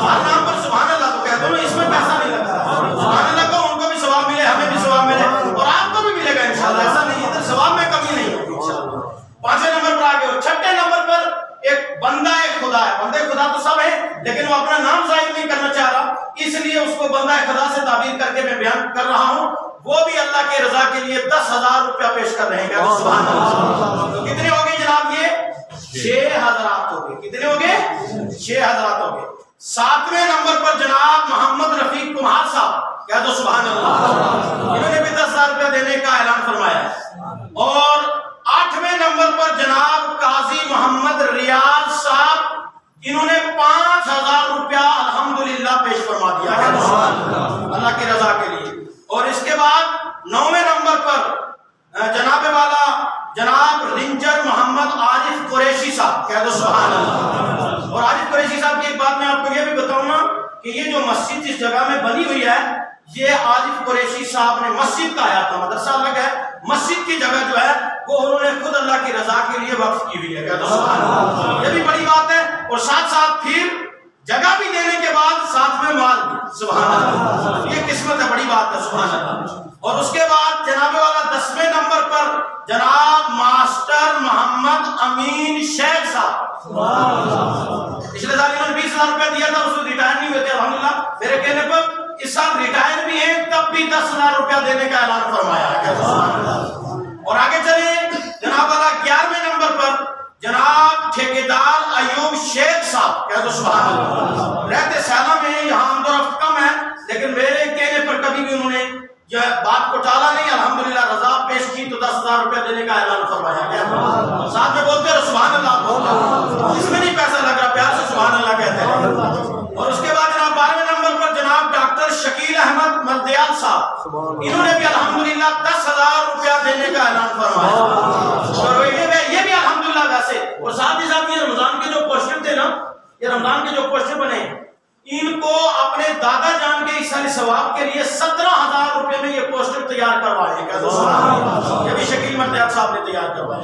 ہر نام پر سبحان اللہ تو کہہ دو، اس میں پیسہ نہیں لگتا. سبحان اللہ کو ان کو بھی ثواب ملے، ہمیں بھی ثواب ملے اور آپ کو بھی ملے گا انشاءاللہ. ایسا نہیں ادھر ثواب میں کمی نہیں ہوگی انشاءاللہ. 5ویں نمبر پر آگے. اور 6ٹھے نمبر پر ایک بندہ خدا ہے. بندے خدا تو سب ہے لیکن وہ اپنا نام ظاہر نہیں کرنا چاہ رہا، اس لیے اس کو بندہ خدا سے تعبیر کر کے میں بیان کر رہا ہوں. وہ بھی اللہ کے رضا کے لیے 10,000 روپیہ پیش کر رہے ہیں. سبحان اللہ. تو کتنے ہو گئے جناب؟ یہ 6 حضرات ہو گئے. کتنے ہو گئے؟ 6 حضرات ہو گئے. 7ویں نمبر پر جناب محمد رفیق کمار صاحب، کہہ دو سبحان اللہ. انہوں نے بھی 10,000 روپیہ دینے کا اعلان فرمایا. اور 8ویں نمبر پر جناب قاضی محمد ریاض صاحب، انہوں نے 5,000 روپیہ الحمدللہ پیش فرما دیا ہے اللہ کی رضا کے لیے. اور اس کے بعد 9ویں نمبر پر جناب والا جناب رنجر محمد عارف قریشی صاحب، کہہ دو سبحان اللہ. اور عارف قریشی صاحب کی ایک بات میں آپ کو یہ بھی بتاؤں گا کہ یہ جو مسجد جس جگہ میں بنی ہوئی ہے یہ عارف قریشی صاحب نے مسجد کا آیا تھا، مدرسہ الگ ہے، مسجد کی جگہ جو ہے وہ انہوں نے خود اللہ کی رضا کے لیے وقف کی ہوئی ہے. کہہ دو سبحان اللہ. یہ بھی بڑی بات ہے. اور ساتھ ساتھ پھر جگہ بھی دینے کے بعد ساتھ میں مال بھی. سبحان اللہ. یہ قسمت ہے، بڑی بات ہے. سبحان اللہ. اور اس کے بعد جناب والا 10ویں نمبر پر جناب ماسٹر محمد امین شیخ صاحب. پچھلے سال انہوں نے 20,000 روپے دیا تھا، اس میں ریٹائر نہیں ہوئے تھے الحمدللہ. میرے کہنے پر اس سال ریٹائر بھی ہیں، تب بھی 10,000 روپیہ دینے کا اعلان فرمایا ہے. اور آگے چلیں جناب والا 11ویں نمبر پر جناب ٹھیکیدار ایوب شیخ صاحب، کہہ دو سبحان اللہ. رہتے سیالہ میں یہاں آمد و رفت کم ہے لیکن میرے کہنے پر کبھی بھی انہوں نے یہ بات کو ٹالا نہیں. الحمدللہ رضا پیش کی تو 10,000 روپیہ دینے کا اعلان فرمایا گیا. ساتھ میں بولتے رہو سبحان اللہ. اس میں نہیں پیسہ لگ رہا، پیار سے سبحان اللہ کہتے ہیں. اور اس کے بعد جناب 12ویں نمبر پر جناب ڈاکٹر شکیل احمد مردیال صاحب، انہوں نے بھی الحمدللہ 10,000 روپیہ دینے کا اعلان فرمایا. اور یہ بھی الحمدللہ ویسے. اور ساتھ ہی ساتھ یہ رمضان کے جو پوسٹر تھے نا، یہ رمضان کے جو پوسٹر بنے ان کو اپنے دادا جان کے ایصال ثواب کے لیے 17,000 روپے میں یہ پوسٹر تیار کروائے ہیں. یہ بھی شکیل مردیال صاحب نے تیار کروائے.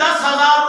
10,000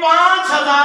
5,000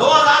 2,000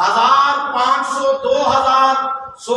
1,000, 500, 2,000, 100।